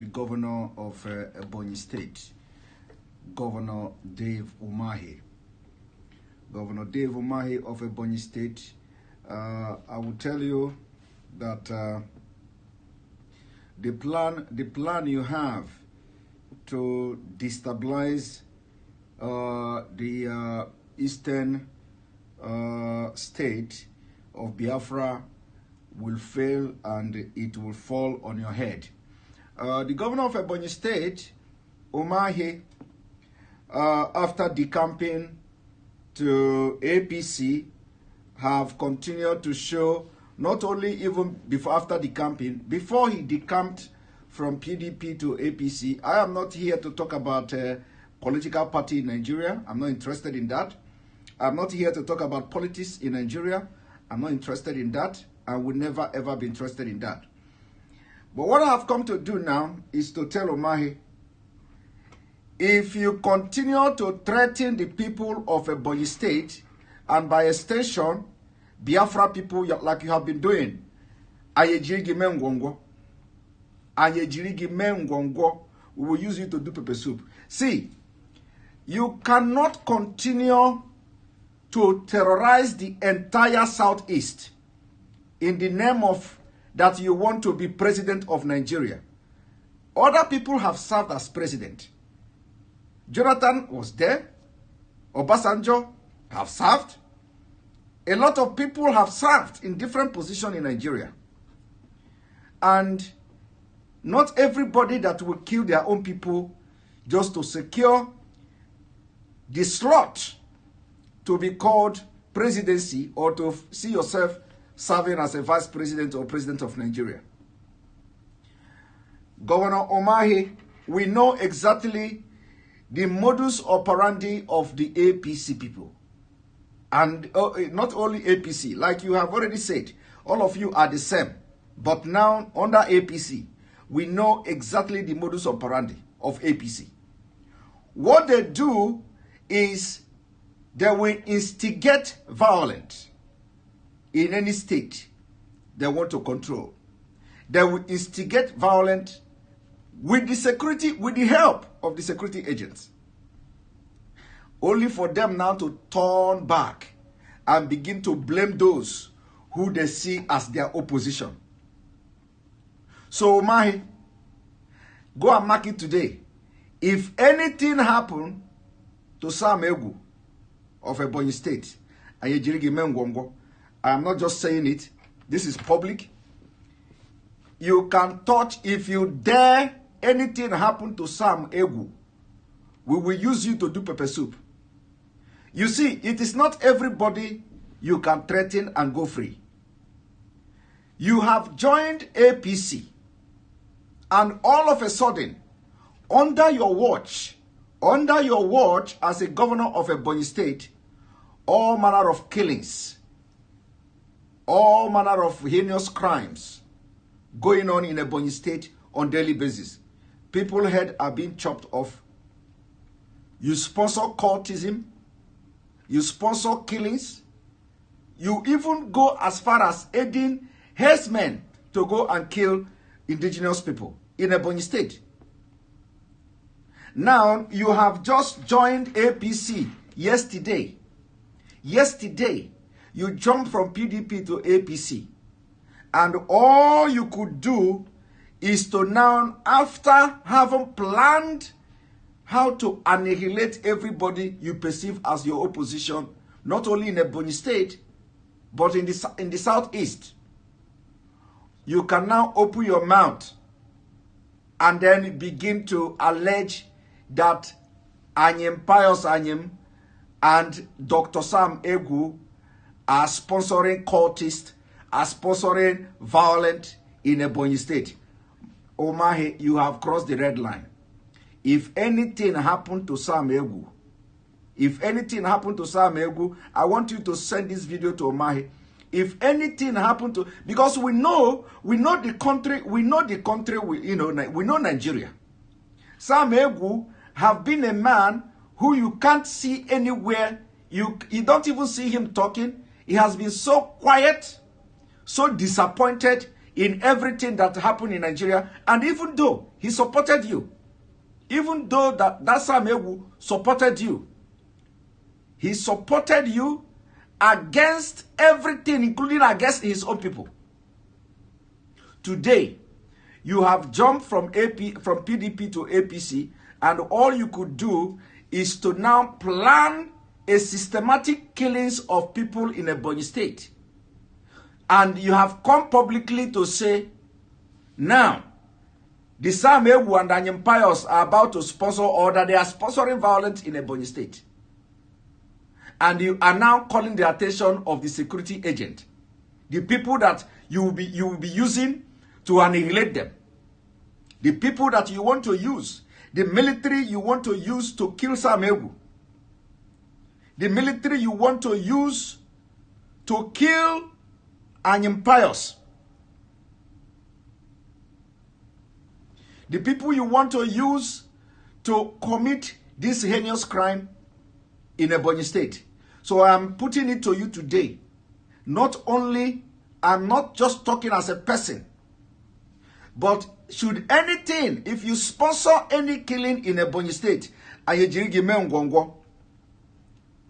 the governor of Ebonyi State, Governor Dave Umahi. Governor Dave Umahi of Ebonyi State, I will tell you that the plan you have to destabilize the eastern state of Biafra will fail and it will fall on your head. The governor of Ebonyi State, Umahi, after decamping to APC, have continued to show, not only even before after decamping, before he decamped from PDP to APC. I am not here to talk about political party in Nigeria. I'm not interested in that. I'm not here to talk about politics in Nigeria. I'm not interested in that. I will never ever be interested in that. But what I have come to do now is to tell Umahi, if you continue to threaten the people of Ebonyi State, and by extension, Biafra people, like you have been doing, we will use you to do pepper soup. See, you cannot continue to terrorize the entire Southeast in the name of that you want to be president of Nigeria. Other people have served as president. Jonathan was there. Obasanjo have served. A lot of people have served in different positions in Nigeria. And not everybody that will kill their own people just to secure the slot to be called presidency or to see yourself serving as a vice president or president of Nigeria. Governor Umahi, we know exactly the modus operandi of the APC people. And not only APC, like you have already said, all of you are the same. But now, under APC, we know exactly the modus operandi of APC. What they do is they will instigate violence in any state they want to control. They will instigate violence with the security, with the help of the security agents. Only for them now to turn back and begin to blame those who they see as their opposition. So, Umahi, go and mark it today. If anything happen to Sam Egwu of Ebonyi State, I am not just saying it. This is public. You can touch, if you dare anything happen to Sam Egwu, we will use you to do pepper soup. You see, it is not everybody you can threaten and go free. You have joined APC, and all of a sudden, under your watch as a governor of Ebonyi State, all manner of killings, all manner of heinous crimes going on in Ebonyi State on daily basis. People's heads are being chopped off. You sponsor cultism. You sponsor killings. You even go as far as aiding herdsmen to go and kill indigenous people in Ebonyi State. Now, you have just joined APC yesterday. Yesterday, you jumped from PDP to APC. And all you could do is to now, after having planned how to annihilate everybody you perceive as your opposition, not only in Ebonyi State, but in the Southeast, you can now open your mouth and then begin to allege that Anyim Pius Anyim and Dr. Sam Egwu are sponsoring cultists, are sponsoring violence in Ebonyi State. Umahi, you have crossed the red line. If anything happened to Sam Egwu, I want you to send this video to Umahi. If anything happened to, because we know the country, we know Nigeria. Sam Egwu have been a man who you can't see anywhere. You don't even see him talking. He has been so quiet, so disappointed in everything that happened in Nigeria. And even though he supported you, even though that Sam Egwu supported you, he supported you against everything, including against his own people. Today, you have jumped from PDP to APC, and all you could do is to now plan a systematic killings of people in Ebonyi State. And you have come publicly to say, now, the Sam Egwu and Anyim Pius are about to sponsor, or that they are sponsoring violence in Ebonyi State. And you are now calling the attention of the security agent, the people that you will be using to annihilate them, the people that you want to use, the military you want to use to kill Sam Egwu, the military you want to use to kill Anyim Pius, the people you want to use to commit this heinous crime in Ebonyi State. So I'm putting it to you today. Not only, I'm not just talking as a person, but should anything, if you sponsor any killing in Ebonyi State, we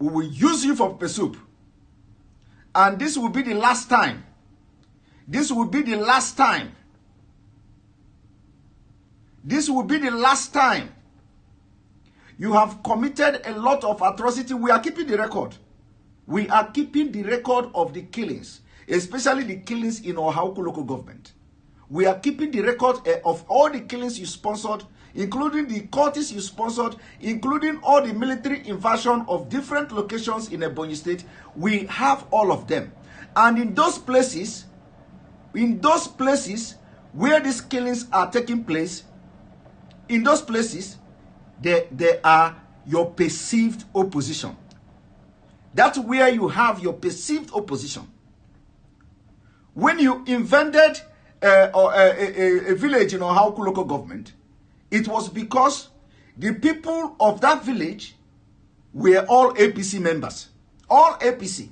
will use you for pursuit. And this will be the last time. This will be the last time. This will be the last time. You have committed a lot of atrocity. We are keeping the record. We are keeping the record of the killings, especially the killings in Ohauku local government. We are keeping the record of all the killings you sponsored, including the cultists you sponsored, including all the military invasion of different locations in Ebonyi State. We have all of them. And in those places where these killings are taking place, in those places, there are your perceived opposition. That's where you have your perceived opposition. When you invented a village in Ohauku local government, it was because the people of that village were all APC members. All APC.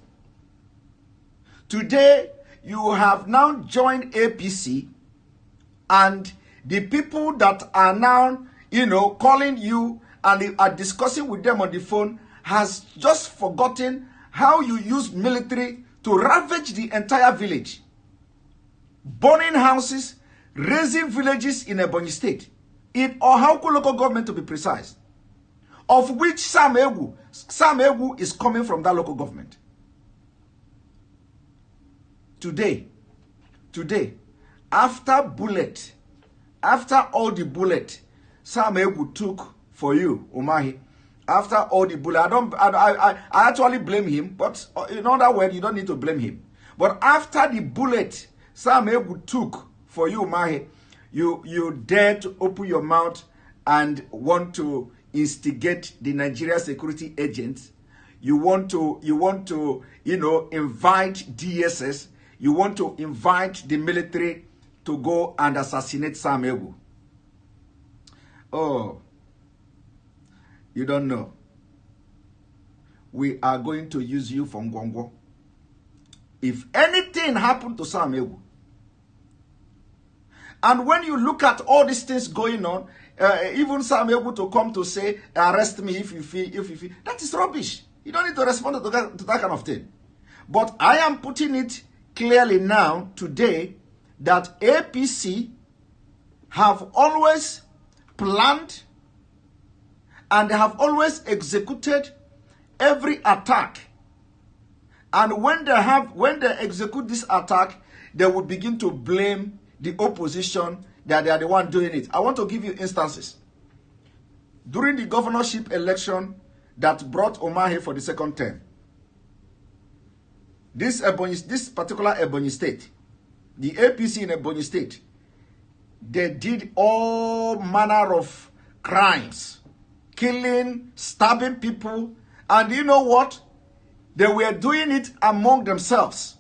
Today, you have now joined APC, and the people that are now, calling you and are discussing with them on the phone has just forgotten how you used military to ravage the entire village. Burning houses, razing villages in Ebonyi State. In Ohauku local government, to be precise. Of which Sam Egwu is coming from that local government. Today, after all the bullet Sam Egwu took for you, Umahi, after all the bullet, I actually blame him, but in other words, you don't need to blame him. But after the bullet Sam Egwu took for you, Umahi, you dare to open your mouth and want to instigate the Nigeria security agents. You want to invite DSS. You want to invite the military to go and assassinate Sam Egwu. Oh, you don't know. We are going to use you for Ngwongwo. If anything happened to Sam Egwu, and when you look at all these things going on, even Sam Egwu to come to say, arrest me if you feel, that is rubbish. You don't need to respond to that kind of thing. But I am putting it clearly now, today, that APC have always planned and have always executed every attack. And when they execute this attack, they will begin to blame the opposition that they are the one doing it. I want to give you instances. During the governorship election that brought Umahi for the second term, this particular Ebonyi State, the APC in Ebonyi State, they did all manner of crimes, killing, stabbing people, and you know what? They were doing it among themselves,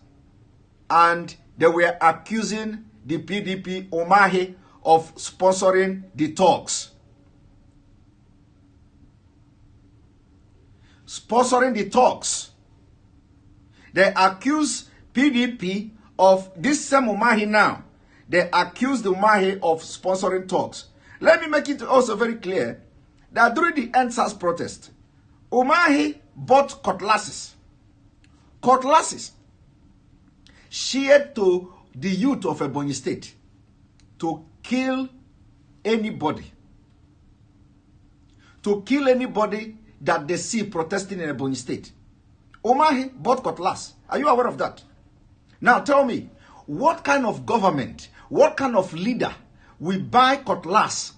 and they were accusing the PDP, Umahi, of sponsoring the talks. Sponsoring the talks. They accuse PDP of this same Umahi now. They accused Umahi of sponsoring talks. Let me make it also very clear that during the NSAS protest, Umahi bought cutlasses. Cutlasses shared to the youth of Ebonyi State to kill anybody. To kill anybody that they see protesting in Ebonyi State. Umahi bought cutlass. Are you aware of that? Now tell me, what kind of government, what kind of leader will buy cutlass,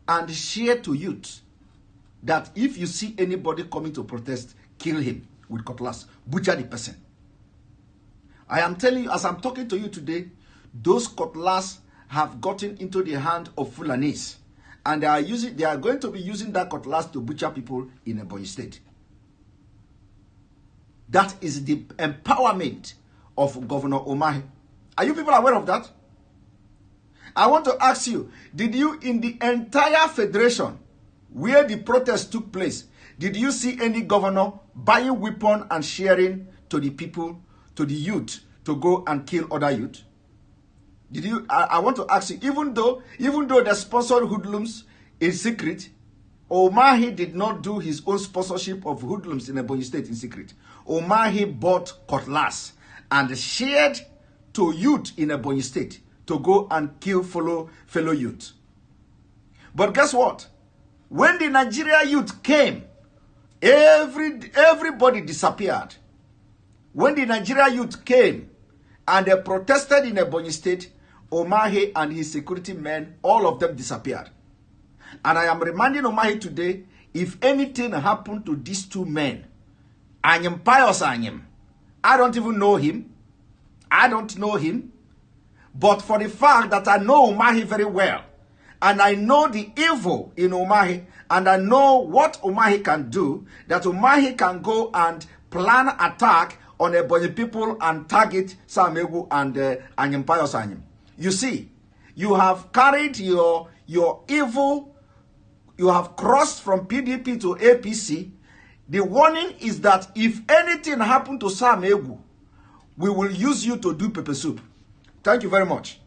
and share to youth that if you see anybody coming to protest, kill him with cutlass, butcher the person? I am telling you, as I'm talking to you today, those cutlass have gotten into the hand of Fulanis, and they are going to be using that cutlass to butcher people in Ebonyi State. That is the empowerment of Governor Umahi. Are you people aware of that? I want to ask you, did you, in the entire federation where the protest took place, did you see any governor buying weapon and sharing to the people, to the youth, to go and kill other youth? Did you? I want to ask you, even though they sponsored hoodlums in secret, Umahi did not do his own sponsorship of hoodlums in Ebonyi State in secret. Umahi bought cutlass and shared to youth in Ebonyi State to go and kill fellow youth. But guess what? When the Nigeria youth came, everybody disappeared. When the Nigeria youth came and they protested in Ebonyi State, Umahi and his security men, all of them disappeared. And I am reminding Umahi today, if anything happened to these two men, Anyam Pius Anyam, I don't even know him. I don't know him. But for the fact that I know Umahi very well, and I know the evil in Umahi, and I know what Umahi can do, that Umahi can go and plan attack on Ebonyi people and target Sam Egwu and Anyam Pius Anyam. You see, you have carried your evil, you have crossed from PDP to APC. The warning is that if anything happened to Sam Egwu, we will use you to do pepper soup. Thank you very much.